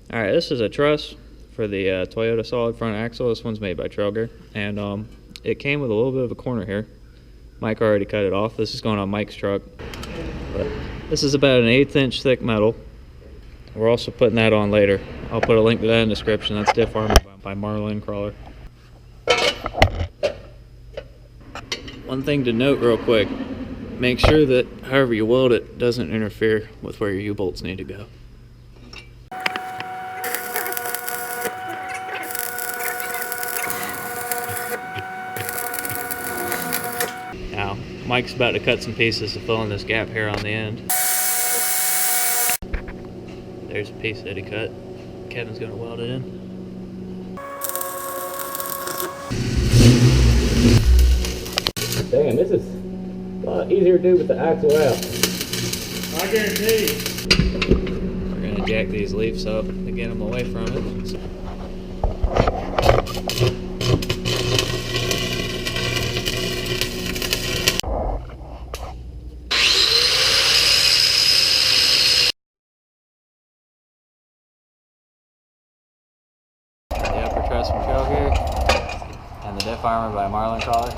Alright, this is a truss for the Toyota solid front axle. This one's made by Trailgear, and it came with a little bit of a corner here. Mike already cut it off. This is going on Mike's truck. But this is about an 1/8 inch thick metal. We're also putting that on later. I'll put a link to that in the description. That's diff armor by Marlin Crawler. One thing to note real quick, make sure that however you weld it doesn't interfere with where your U-bolts need to go. Now, Mike's about to cut some pieces to fill in this gap here on the end. There's a piece that he cut. Kevin's gonna weld it in. Dang, this is a lot easier to do with the axle out. I guarantee you. We're gonna jack these leaves up to get them away from it. The upper truss from Trailgear and the diff armor by Marlin Crawler.